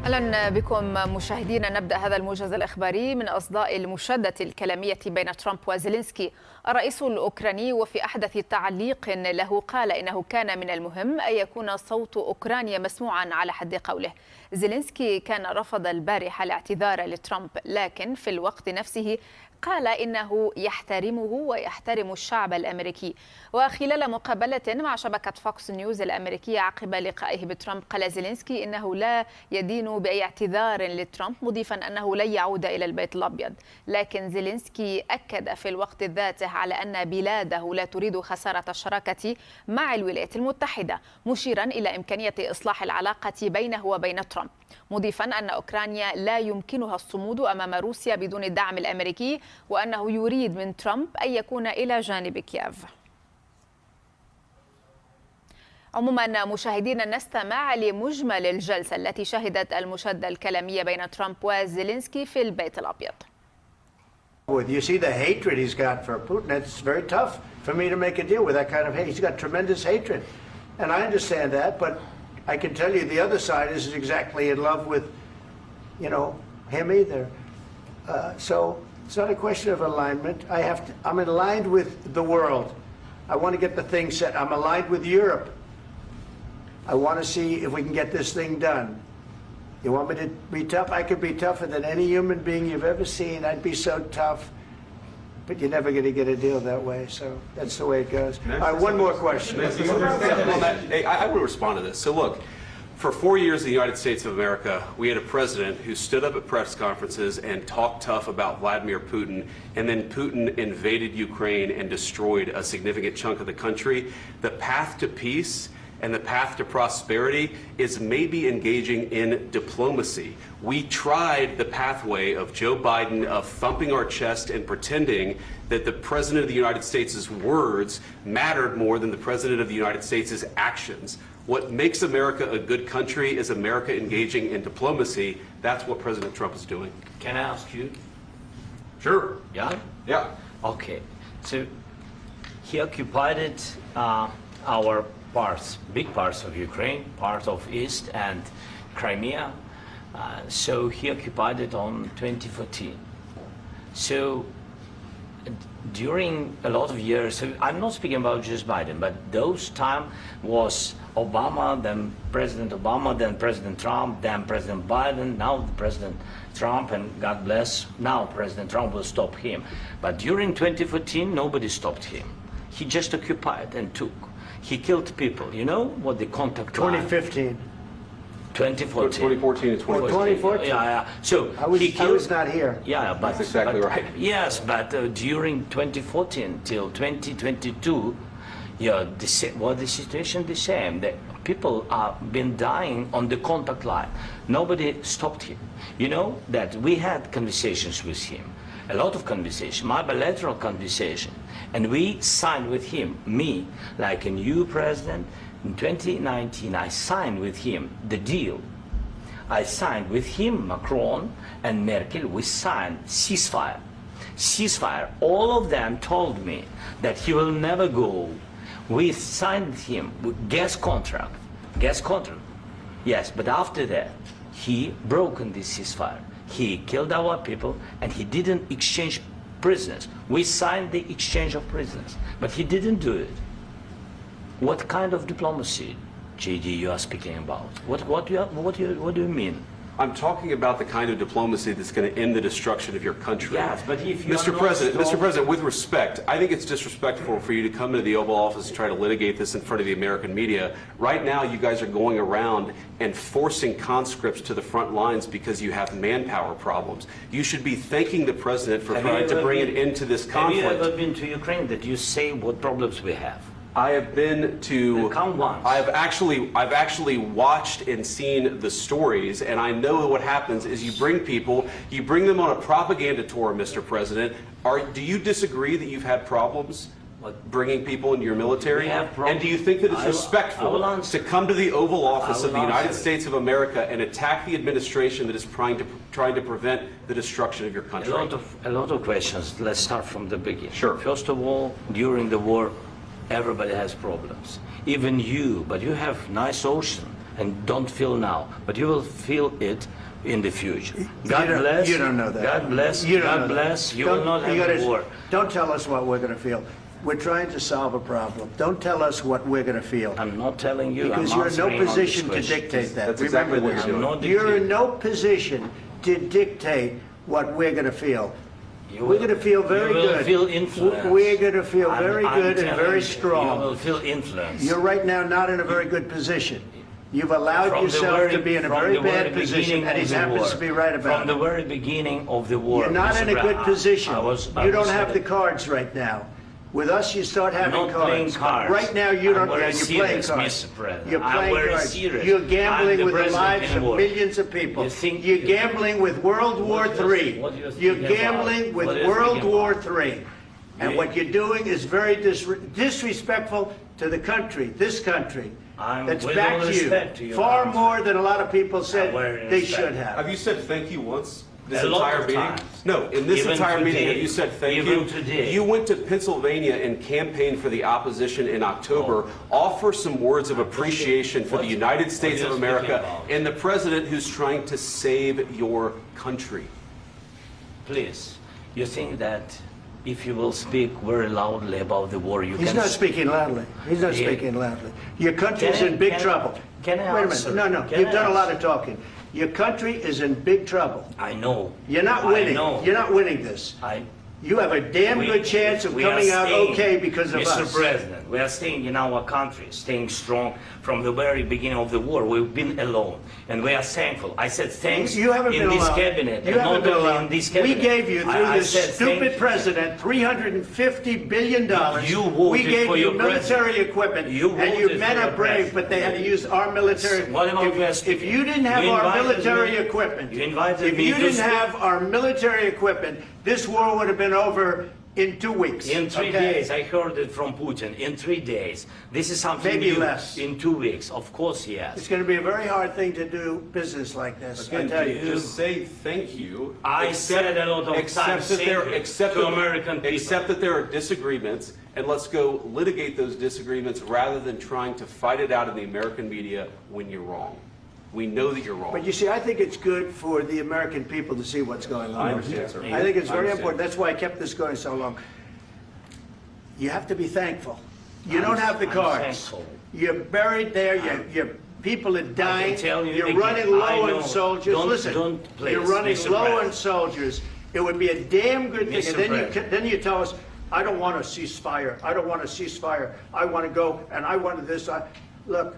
أهلا بكم مشاهدينا. نبدأ هذا الموجز الإخباري من أصداء المشادة الكلامية بين ترمب وزيلينسكي. الرئيس الأوكراني وفي أحدث تعليق له قال إنه كان من المهم أن يكون صوت أوكرانيا مسموعا على حد قوله. زيلينسكي كان رفض البارحة الاعتذار لترمب، لكن في الوقت نفسه قال إنه يحترمه ويحترم الشعب الأمريكي. وخلال مقابلة مع شبكة فوكس نيوز الأمريكية عقب لقائه بترمب، قال زيلينسكي إنه لا يدين بأي اعتذار لترمب، مضيفا أنه لن يعود إلى البيت الأبيض. لكن زيلينسكي أكد في الوقت ذاته على أن بلاده لا تريد خسارة الشراكة مع الولايات المتحدة، مشيرا إلى إمكانية إصلاح العلاقة بينه وبين ترمب، مضيفا أن أوكرانيا لا يمكنها الصمود أمام روسيا بدون الدعم الأمريكي، وأنه يريد من ترمب أن يكون إلى جانب كييف. عموما مشاهدينا، نستمع لمجمل الجلسة التي شهدت المشادة الكلامية بين ترمب وزيلينسكي في البيت الأبيض. You see the hatred he's got for Putin. It's very tough for me to make a deal with that kind of hate. He's got tremendous hatred, and I understand that. But I can tell you, the other side isn't exactly in love with, him either. So it's not a question of alignment. I'm aligned with the world. I want to get the thing set. I'm aligned with Europe. I want to see if we can get this thing done. You want me to be tough? I could be tougher than any human being you've ever seen. I'd be so tough. But you're never going to get a deal that way. So that's the way it goes. All right, one more question. I will respond to this. So look, for 4 years in the United States of America, we had a president who stood up at press conferences and talked tough about Vladimir Putin, and then Putin invaded Ukraine and destroyed a significant chunk of the country. The path to peace and the path to prosperity is maybe engaging in diplomacy. We tried the pathway of Joe Biden of thumping our chest and pretending that the President of the United States' words mattered more than the President of the United States' actions. What makes America a good country is America engaging in diplomacy. That's what President Trump is doing. Can I ask you? Sure. Yeah? Yeah. Okay. So he occupied our parts, big parts of Ukraine, part of East and Crimea. So he occupied it on 2014. So during a lot of years, so I'm not speaking about just Biden, but those time was Obama, then President Obama, then President Trump, then President Biden, now President Trump, and God bless, now President Trump will stop him. But during 2014, nobody stopped him. He just occupied and took. He killed people. You know what the contact 2015. 2014 2014. and 2014. 2014. Yeah. So I was not here. Yeah, but that's exactly right. Yes, but during 2014 till 2022, the situation the same. The people have been dying on the contact line. Nobody stopped him. You know that we had conversations with him, a lot of conversation, my bilateral conversation, and we signed with him, me, like a new president. In 2019, I signed with him the deal. I signed with him, Macron and Merkel, we signed ceasefire. Ceasefire. All of them told me that he will never go. We signed with him with gas contract. Gas contract. Yes, but after that, he broken this ceasefire. He killed our people and he didn't exchange prisoners. We signed the exchange of prisoners, but he didn't do it. What kind of diplomacy, JD, you are speaking about? What do you mean? I'm talking about the kind of diplomacy that's going to end the destruction of your country. Yes, but if you Mr. President, with respect, I think it's disrespectful for you to come into the Oval Office and try to litigate this in front of the American media. Right now, you guys are going around and forcing conscripts to the front lines because you have manpower problems. You should be thanking the President for trying to bring it into this conflict. Have you ever been to Ukraine that you say what problems we have? I have been to. Come once. I've actually watched and seen the stories, and I know what happens is you bring people, you bring them on a propaganda tour, Mr. President. Do you disagree that you've had problems bringing people into your military? And do you think that it's respectful to come to the Oval Office of the United States of America and attack the administration that is trying to prevent the destruction of your country? A lot of questions. Let's start from the beginning. Sure. First of all, during the war, everybody has problems. Even you, but you have nice ocean. and don't feel now, but you will feel it in the future. God bless. You don't know that. God bless. You don't God know bless. that. You will not have a war. Don't tell us what we're going to feel. We're trying to solve a problem. Don't tell us what we're going to feel. I'm not telling you. Because you're in no position to dictate that. That's exactly what you're doing. You're in no position to dictate what we're going to feel. We're going to feel very good. You will feel influence. We're going to feel very good and very You strong. will feel influence. You're right now not in a very good position. You've allowed yourself to be in a very bad position, and he happens to be right about it. From the very beginning of the war. You're not in a good position. You don't have the the cards right now. With us, you start having I'm not playing cards. Right now, you don't. I'm You're playing serious, cards. Mr. President. You're I'm playing very cards. serious. You're I'm gambling the with the president lives in of war. millions of people. You think- You're gambling with World War III. What do you think You're about? gambling with What do you World think War about? III. And Yeah. what you're doing is very disrespectful to the country, this country, I'm that's with backed all respect to you you, far I'm more than a lot of people I'm said very they respect. should have. Have you said thank you once? This A lot entire of meeting? times. No, in this Even entire meeting, today. have you said thank Even you? today. You went to Pennsylvania and campaigned for the opposition in October. Offer some words of appreciation for the United States what of are you speaking America about? and the president who's trying to save your country. Please, you think that if you will speak very loudly about the war, you He's can... not speaking loudly. He's not Yeah. speaking loudly. Your country is Can I- in big can- trouble. can I Wait a answer? minute. No, Can you've I done a lot answer? of talking. Your country is in big trouble. I know. You're not I winning. know. You're not winning this. You have a damn We- good chance of we are coming out staying- okay because of Mr. us. President, we are staying in our country, staying strong from the very beginning of the war. We've been alone, and we are thankful. I said thanks You haven't in been this alone. cabinet, You and haven't not been only alone. in this We cabinet. gave you, through I this said stupid thank you. president, $350 billion. You voted we gave for you your military president. equipment, You and your voted men for are your brave, president. but they had to use our military. What about If you didn't have You our invited military me- equipment, you invited if me you to didn't speak- have our military equipment, this war would have been over in 2 weeks. In 3 okay? days, I heard it from Putin. In 3 days, this is something Maybe new. less. In 2 weeks, of course, It's yes. going to be a very hard thing to do business like this. I Again, tell you. just say thank you. I said a lot of Except times that there, thank you except to that- American people. Except that there are disagreements, and let's go litigate those disagreements rather than trying to fight it out in the American media when you're wrong. We know that you're wrong. But you see, I think it's good for the American people to see what's going on. I understand, sir. I think it's I very understand. important. That's why I kept this going so long. You have to be thankful. You don't have the I'm cards. thankful. You're buried there. Your people are dying. tell you You're again, running I low know. on soldiers. Don't- Listen, don't, please, you're running Mr. low on President. soldiers. It would be a damn good thing. Mr. And then President. then you tell us, I don't want a ceasefire. I don't want a ceasefire. I want to go and I want this. Look,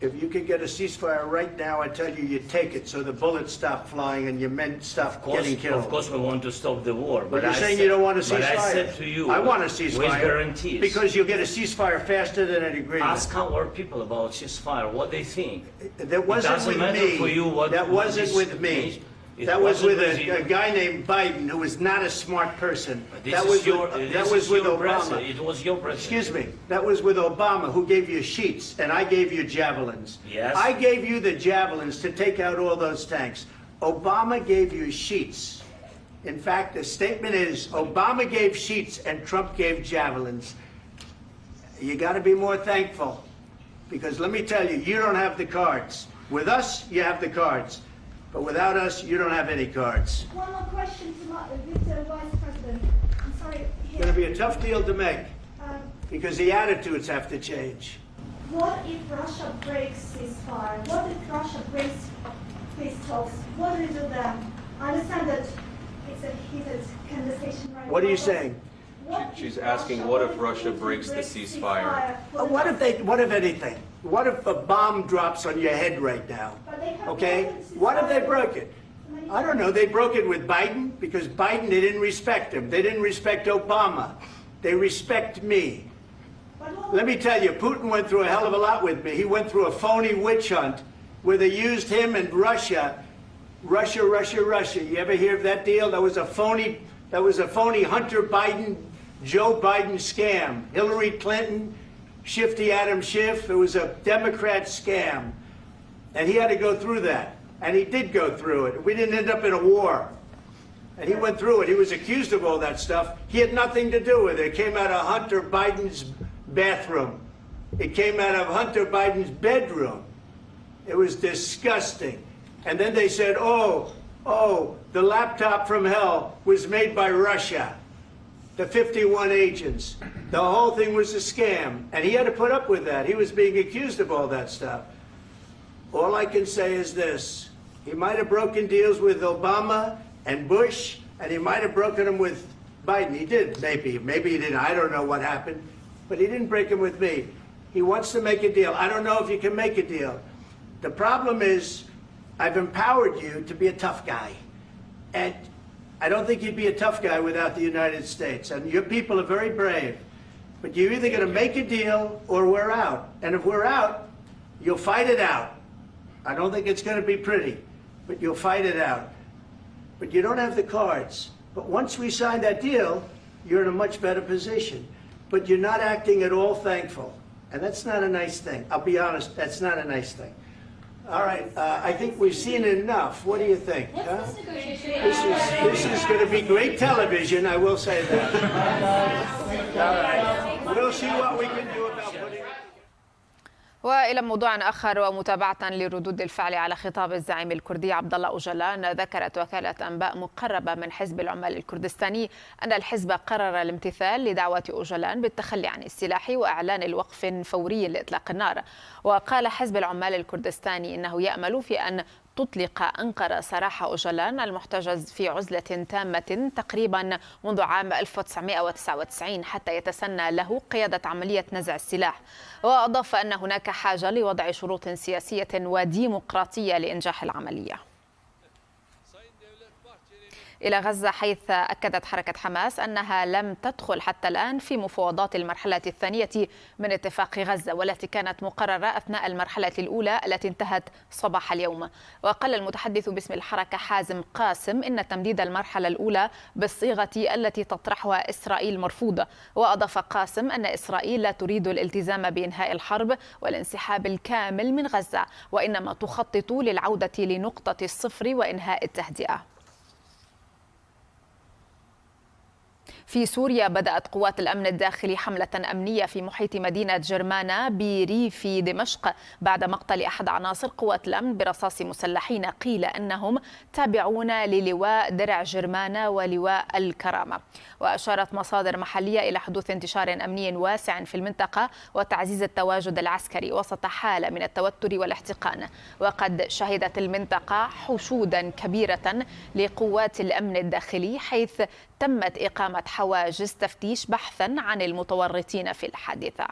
if you could get a ceasefire right now, I tell you, you take it so the bullets stop flying and your men stop getting killed. Of course, we want to stop the war. But you're I saying said- you don't want a ceasefire. But I said to you, I want a ceasefire. with guarantees. Because you'll get a ceasefire faster than an agreement. Ask our people about ceasefire, what they think. That wasn't doesn't with matter me. for you what- That what wasn't this with me. means. It That was with wasn't with you. a guy named Biden, who was not a smart person. This That is was your, with, this that is was with your Obama. president. It was your president. Excuse me. That was with Obama, who gave you sheets, and I gave you javelins. Yes. I gave you the javelins to take out all those tanks. Obama gave you sheets. In fact, the statement is Obama gave sheets and Trump gave javelins. You got to be more thankful, because let me tell you, you don't have the cards. With us, you have the cards. But without us, you don't have any cards. One more question to Mr. Vice President. I'm sorry. It's going to be a tough deal to make, Um, because the attitudes have to change. what if Russia breaks ceasefire? What if Russia breaks peace talks? What do we do then? I understand that it's a heated conversation right now. What are you but saying? what She's if asking, what if Russia Putin breaks the ceasefire? What if anything? What if a bomb drops on your head right now? But they have Okay? broken the What if they ceasefire broke it? many I don't know. They broke it with Biden, because Biden, they didn't respect him. They didn't respect Obama. They respect me. But what Let me tell you, Putin went through a hell of a lot with me. He went through a phony witch hunt where they used him and Russia. Russia. You ever hear of that deal? That was a phony Hunter Biden, Joe Biden scam. Hillary Clinton, Shifty Adam Schiff. It was a Democrat scam. And he had to go through that. And he did go through it. We didn't end up in a war. And he went through it. He was accused of all that stuff. He had nothing to do with it. It came out of Hunter Biden's bathroom. It came out of Hunter Biden's bedroom. It was disgusting. And then they said, oh, the laptop from hell was made by Russia. The 51 agents. The whole thing was a scam. And he had to put up with that. He was being accused of all that stuff. All I can say is this. He might have broken deals with Obama and Bush, and he might have broken them with Biden. He did, maybe. Maybe he didn't. I don't know what happened. But he didn't break them with me. He wants to make a deal. I don't know if you can make a deal. The problem is, I've empowered you to be a tough guy. And I don't think you'd be a tough guy without the United States. And your people are very brave. But you're either going to make a deal or we're out. And if we're out, you'll fight it out. I don't think it's going to be pretty, but you'll fight it out. But you don't have the cards. But once we sign that deal, you're in a much better position. But you're not acting at all thankful. And that's not a nice thing. I'll be honest, that's not a nice thing. All right, I think we've seen enough. What do you think? Huh? This is going to be great television, I will say that. All right. We'll see what we can do about putting it. وإلى موضوع آخر ومتابعة لردود الفعل على خطاب الزعيم الكردي عبد الله أوجلان، ذكرت وكالة أنباء مقربة من حزب العمال الكردستاني أن الحزب قرر الامتثال لدعوة أوجلان بالتخلي عن السلاح وإعلان الوقف فوري لإطلاق النار. وقال حزب العمال الكردستاني إنه يأمل في أن تطلق أنقرة سراح أوجلان المحتجز في عزلة تامة تقريبا منذ عام 1999 حتى يتسنى له قيادة عملية نزع السلاح. وأضاف أن هناك حاجة لوضع شروط سياسية وديمقراطية لإنجاح العملية. إلى غزة، حيث أكدت حركة حماس أنها لم تدخل حتى الآن في مفاوضات المرحلة الثانية من اتفاق غزة، والتي كانت مقررة أثناء المرحلة الأولى التي انتهت صباح اليوم. وقال المتحدث باسم الحركة حازم قاسم إن تمديد المرحلة الأولى بالصيغة التي تطرحها إسرائيل مرفوض. وأضاف قاسم أن إسرائيل لا تريد الالتزام بإنهاء الحرب والانسحاب الكامل من غزة، وإنما تخطط للعودة لنقطة الصفر وإنهاء التهدئة. في سوريا، بدأت قوات الأمن الداخلي حملة أمنية في محيط مدينة جرمانة بريف دمشق بعد مقتل أحد عناصر قوات الأمن برصاص مسلحين قيل أنهم تابعون للواء درع جرمانة ولواء الكرامة. وأشارت مصادر محلية إلى حدوث انتشار أمني واسع في المنطقة وتعزيز التواجد العسكري وسط حالة من التوتر والاحتقان. وقد شهدت المنطقة حشودا كبيرة لقوات الأمن الداخلي، حيث تمت إقامة حواجز تفتيش بحثا عن المتورطين في الحادثة.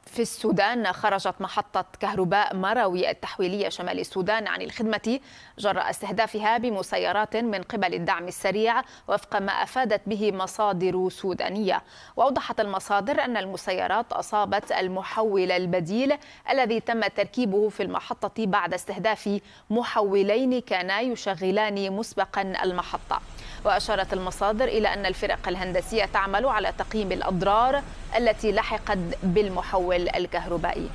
في السودان، خرجت محطة كهرباء مروي التحويلية شمال السودان عن الخدمة جراء استهدافها بمسيرات من قبل الدعم السريع وفق ما أفادت به مصادر سودانية. وأوضحت المصادر أن المسيرات أصابت المحول البديل الذي تم تركيبه في المحطة بعد استهداف محولين كانا يشغلان مسبقا المحطة. وأشارت المصادر إلى أن الفرق الهندسية تعمل على تقييم الأضرار التي لحقت بالمحول الكهربائي.